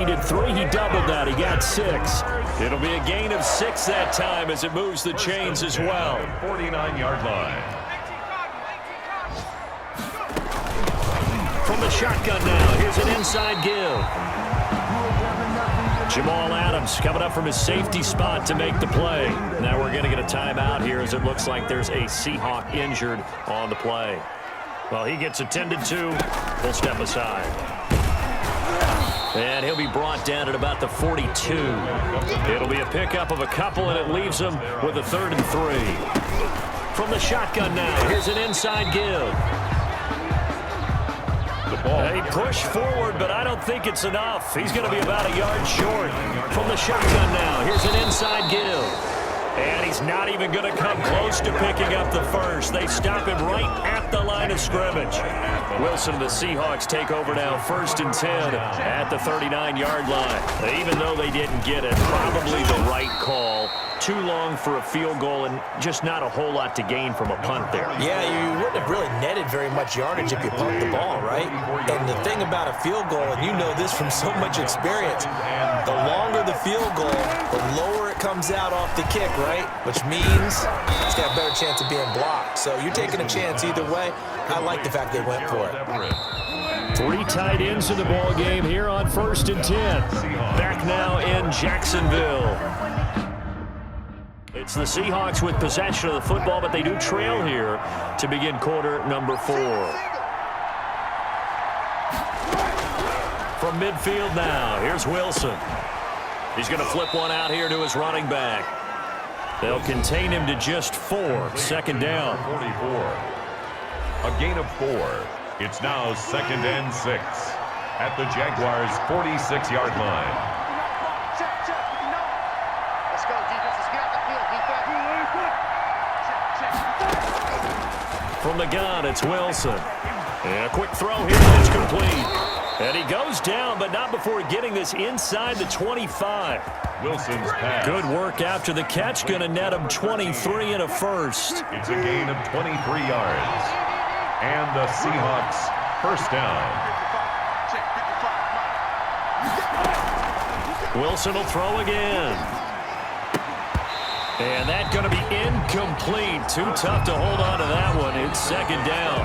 He did 3, he doubled that, he got 6. It'll be a gain of 6 that time as it moves the chains as well. 49-yard line. From the shotgun now, here's an inside give. Jamal Adams coming up from his safety spot to make the play. Now we're going to get a timeout here as it looks like there's a Seahawk injured on the play. Well, he gets attended to. We'll step aside. And he'll be brought down at about the 42. It'll be a pickup of a couple, and it leaves him with a 3rd and 3. From the shotgun now, here's an inside give. He pushed forward, but I don't think it's enough. He's going to be about a yard short. From the shotgun now, here's an inside give. And he's not even going to come close to picking up the first. They stop him right at the line of scrimmage. Wilson and the Seahawks take over now, 1st and 10 at the 39-yard line. Even though they didn't get it, probably the right call. Too long for a field goal and just not a whole lot to gain from a punt there. Yeah, you wouldn't have really netted very much yardage if you pumped the ball, right? And the thing about a field goal, and you know this from so much experience, the longer the field goal, the lower it comes out off the kick, right? Which means it's got a better chance of being blocked. So you're taking a chance either way. I like the fact they went for it. 3 tight ends in the ball game here on 1st and 10. Back now in Jacksonville. It's the Seahawks with possession of the football, but they do trail here to begin quarter number 4. From midfield now, here's Wilson. He's going to flip one out here to his running back. They'll contain him to just 4. 2nd down. 44. A gain of 4. It's now 2nd and 6 at the Jaguars' 46-yard line. From the gun, it's Wilson. And a quick throw here, and it's complete. And he goes down, but not before getting this inside the 25. Wilson's pass. Good work after the catch. Going to net him 23 and a first. It's a gain of 23 yards. And the Seahawks first down. Wilson will throw again. And that's going to be incomplete. Too tough to hold on to that one. It's 2nd down.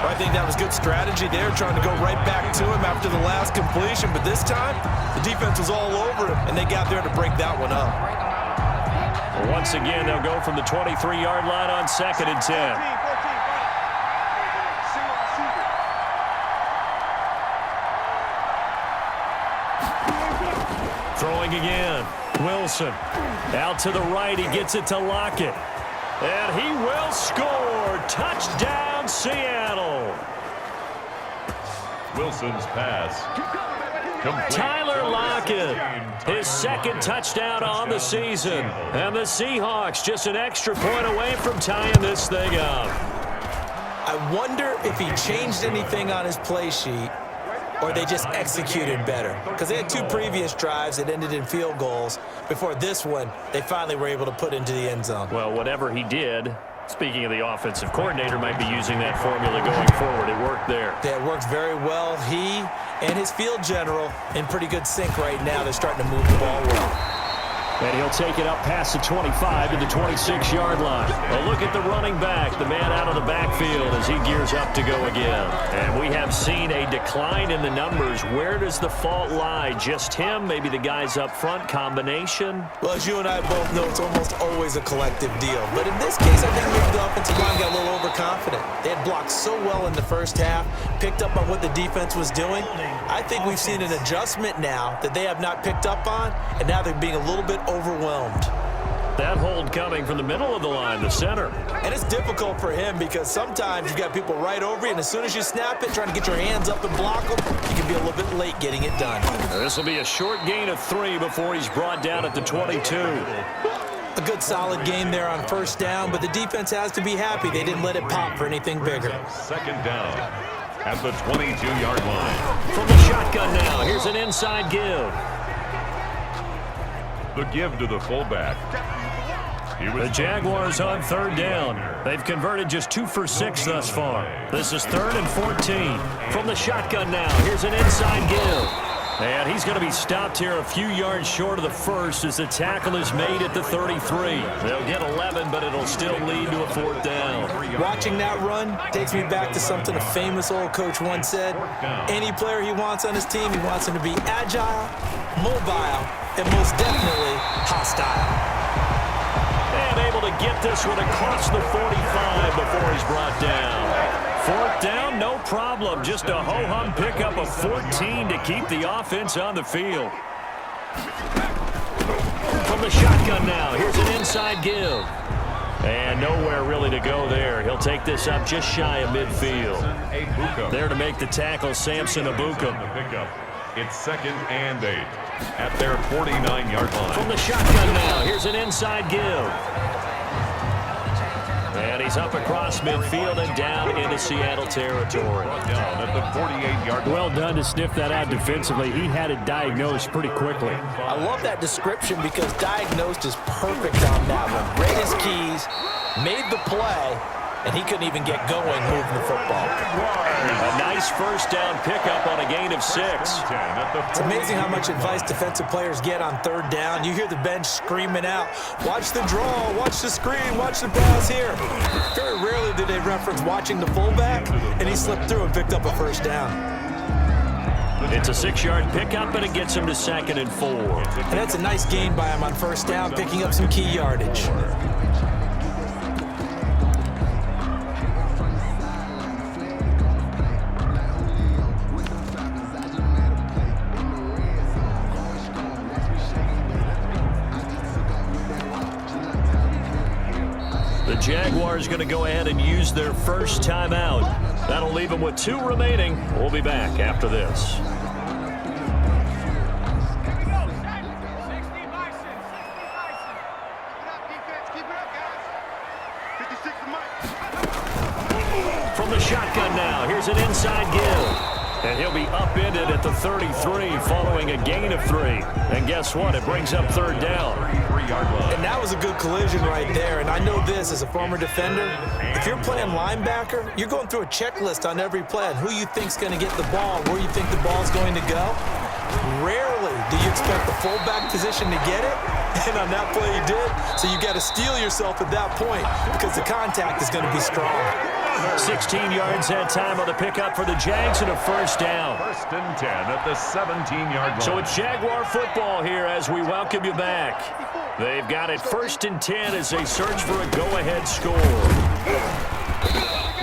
I think that was good strategy there, trying to go right back to him after the last completion. But this time, the defense was all over him, and they got there to break that one up. Well, once again, they'll go from the 23-yard line on 2nd and 10. Throwing again. Wilson out to the right. He gets it to Lockett. And he will score. Touchdown, Seattle. Wilson's pass. Complete. Tyler Lockett, his 2nd touchdown on the season. And the Seahawks just an extra point away from tying this thing up. I wonder if he changed anything on his play sheet or they just executed better. Because they had 2 previous drives that ended in field goals. Before this one, they finally were able to put into the end zone. Well, whatever he did, speaking of the offensive coordinator, might be using that formula going forward. It worked there. Yeah, it worked very well. He and his field general in pretty good sync right now. They're starting to move the ball well. And he'll take it up past the 25 to the 26-yard line. A look at the running back, the man out of the backfield as he gears up to go again. And we have seen a decline in the numbers. Where does the fault lie? Just him? Maybe the guys up front? Combination? Well, as you and I both know, it's almost always a collective deal. But in this case, I think maybe the offensive line got a little overconfident. They had blocked so well in the first half, picked up on what the defense was doing. I think we've seen an adjustment now that they have not picked up on, and now they're being a little bit overwhelmed. That hold coming from the middle of the line, the center. And it's difficult for him because sometimes you've got people right over you, and as soon as you snap it, trying to get your hands up and block them, you can be a little bit late getting it done. This will be a short gain of 3 before he's brought down at the 22. A good solid game there on 1st down, but the defense has to be happy they didn't let it pop for anything bigger. 2nd down at the 22-yard line. From the shotgun now, here's an inside give. The give to the fullback. The Jaguars on 3rd down. They've converted just 2 for 6 thus far. This is 3rd and 14. From the shotgun now, here's an inside give. And he's going to be stopped here a few yards short of the first as the tackle is made at the 33. They'll get 11, but it'll still lead to a 4th down. Watching that run takes me back to something a famous old coach once said. Any player he wants on his team, he wants him to be agile, mobile, and most definitely hostile. And able to get this one across the 45 before he's brought down. 4th down, no problem. Just a ho-hum pickup of 14 to keep the offense on the field. From the shotgun now, here's an inside give. And nowhere really to go there. He'll take this up just shy of midfield. There to make the tackle, Samson Abuka. It's 2nd and 8 at their 49-yard line. From the shotgun now, here's an inside give. And he's up across midfield and down into Seattle territory. Down at the 48-yard line. Well done to sniff that out defensively. He had it diagnosed pretty quickly. I love that description because diagnosed is perfect on that one. Read his keys, made the play, and he couldn't even get going moving the football. A nice 1st down pickup on a gain of 6. It's amazing how much advice defensive players get on 3rd down. You hear the bench screaming out, watch the draw, watch the screen, watch the pass here. Very rarely do they reference watching the fullback, and he slipped through and picked up a 1st down. It's a 6-yard pickup, and it gets him to 2nd and 4. And that's a nice gain by him on 1st down, picking up some key yardage. The Jaguars going to go ahead and use their first timeout. That'll leave them with 2 remaining. We'll be back after this. From the shotgun now, here's an inside give. And he'll be upended at the 33 following a gain of 3. And guess what? It brings up 3rd down. And that was a good collision right there. And I know this as a former defender. If you're playing linebacker, you're going through a checklist on every play on who you think's going to get the ball, where you think the ball's going to go. Rarely do you expect the fullback position to get it. And on that play he did. So you got to steel yourself at that point because the contact is going to be strong. 16 yards that time on the pickup for the Jags and a 1st down. 1st and 10 at the 17-yard line. So it's Jaguar football here as we welcome you back. They've got it 1st and 10 as they search for a go-ahead score.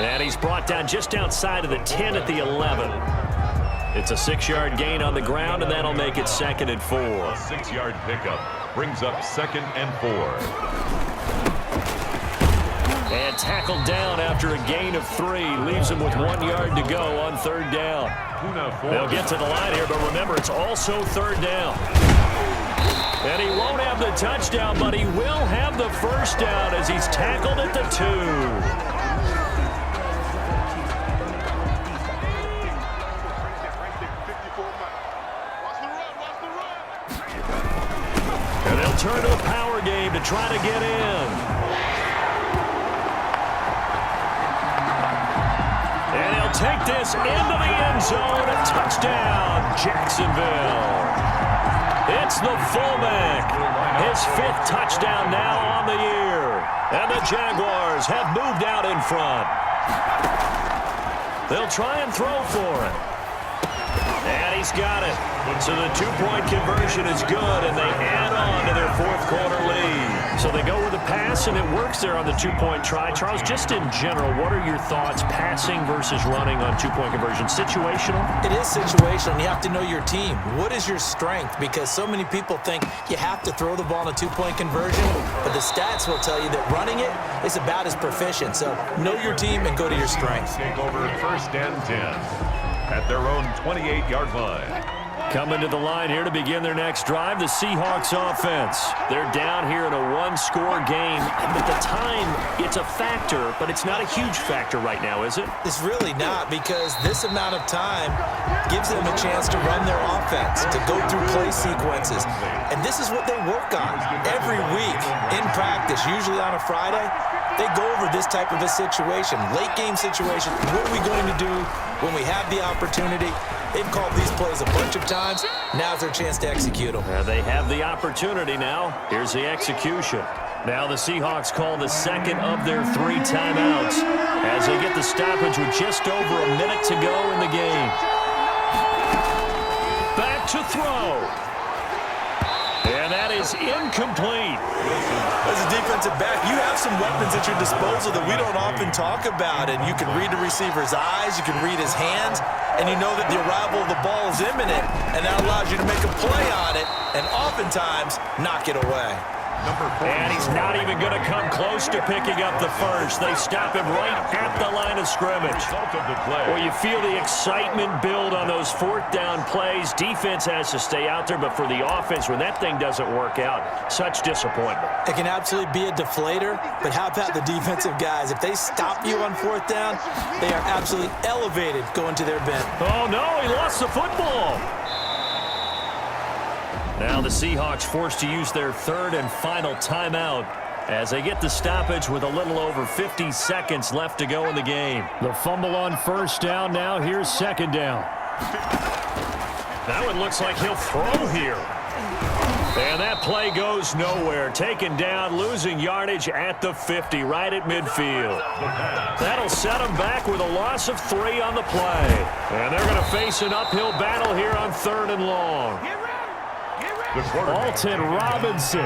And he's brought down just outside of the 10 at the 11. It's a 6-yard gain on the ground, and that'll make it 2nd and 4. A 6-yard pickup brings up 2nd and 4. And tackled down after a gain of 3. Leaves him with 1 yard to go on 3rd down. They'll get to the line here, but remember, it's also 3rd down. And he won't have the touchdown, but he will have the 1st down as he's tackled at the 2. And they'll turn to a power game to try to get in. And he'll take this into the end zone. A touchdown, Jacksonville. It's the fullback. His 5th touchdown now on the year. And the Jaguars have moved out in front. They'll try and throw for it. And he's got it. So the 2-point conversion is good, and they add on to their 4th quarter lead. So they go with the pass, and it works there on the 2-point try. Charles, just in general, what are your thoughts passing versus running on 2-point conversion? Situational? It is situational, and you have to know your team. What is your strength? Because so many people think you have to throw the ball in a 2-point conversion, but the stats will tell you that running it is about as proficient. So know your team and go to your strength. Take over 1st and 10 at their own 28-yard line. Coming to the line here to begin their next drive, the Seahawks offense. They're down here in a 1-score game. At the time, it's a factor, but it's not a huge factor right now, is it? It's really not, because this amount of time gives them a chance to run their offense, to go through play sequences. And this is what they work on every week in practice, usually on a Friday. They go over this type of a situation, late game situation. What are we going to do when we have the opportunity? They've called these plays a bunch of times. Now's their chance to execute them. They have the opportunity now. Here's the execution. Now the Seahawks call the second of their 3 timeouts as they get the stoppage with just over a minute to go in the game. Back to throw. And that is incomplete. As a defensive back, you have some weapons at your disposal that we don't often talk about, and you can read the receiver's eyes, you can read his hands, and you know that the arrival of the ball is imminent, and that allows you to make a play on it and oftentimes knock it away. And he's not even going to come close to picking up the first. They stop him right at the line of scrimmage. Well, you feel the excitement build on those 4th down plays. Defense has to stay out there, but for the offense, when that thing doesn't work out, such disappointment. It can absolutely be a deflator, but how about the defensive guys? If they stop you on 4th down, they are absolutely elevated going to their bench. Oh, no, he lost the football. Now the Seahawks forced to use their 3rd and final timeout as they get the stoppage with a little over 50 seconds left to go in the game. The fumble on 1st down. Now here's 2nd down. That one looks like he'll throw here. And that play goes nowhere. Taken down, losing yardage at the 50, right at midfield. That'll set them back with a loss of 3 on the play. And they're going to face an uphill battle here on 3rd and long. Alton Robinson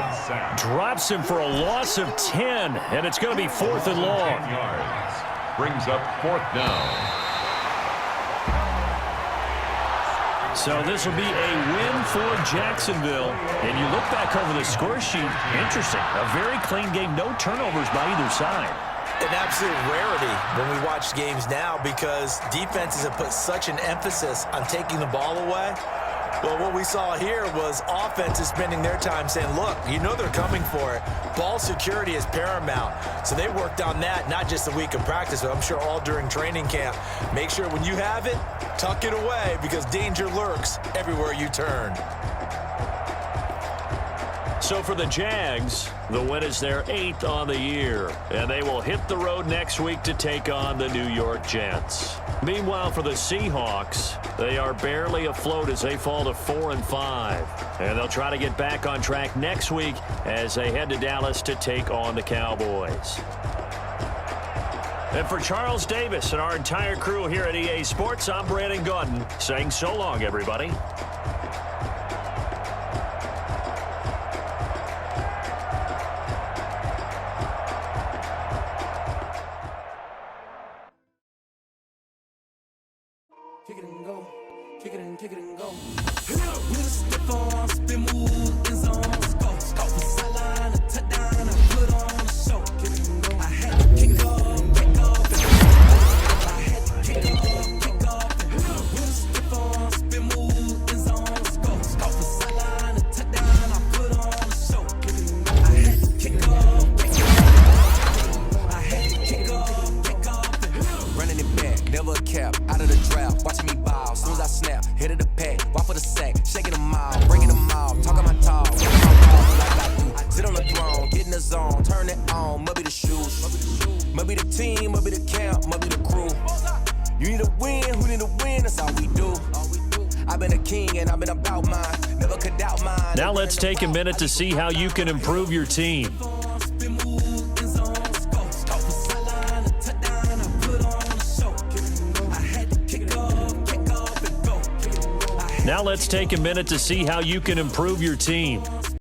drops him for a loss of 10, and it's going to be 4th and long. Brings up 4th down. So this will be a win for Jacksonville. And you look back over the score sheet, interesting. A very clean game, no turnovers by either side. An absolute rarity when we watch games now because defenses have put such an emphasis on taking the ball away. Well, what we saw here was offenses spending their time saying, look, you know they're coming for it. Ball security is paramount. So they worked on that, not just a week of practice, but I'm sure all during training camp. Make sure when you have it, tuck it away because danger lurks everywhere you turn. So for the Jags, the win is their 8th on the year, and they will hit the road next week to take on the New York Jets. Meanwhile, for the Seahawks, they are barely afloat as they fall to 4-5, and they'll try to get back on track next week as they head to Dallas to take on the Cowboys. And for Charles Davis and our entire crew here at EA Sports, I'm Brandon Gaudin saying so long, everybody. Kick it and go. Kick it and go. We'll step on, spin, move, in zone, go. Stop the sideline, a touchdown, I put on a show. Kick it and go. I had to kick off, kick off. I had to kick off. We'll step on, spin, move, in zone, go. Stop the sideline, a touchdown, I put on a show. Kick it and go. I had to kick off. I had to kick off. Running it back, never a cap, out of the draft. Watching me ball, as soon as I snap, hit of the pack, walk for the sack, shaking them out, breaking them out, talking my talk, walking my walk like I do. Sit on the throne, get in the zone, turn it on, must be the shoes, must be the team, must be the camp, must be the crew. You need to win, who need to win, that's all we do. I've been a king and I've been about mine, never could doubt mine. Now let's take a minute to see how you can improve your team. Now let's take a minute to see how you can improve your team.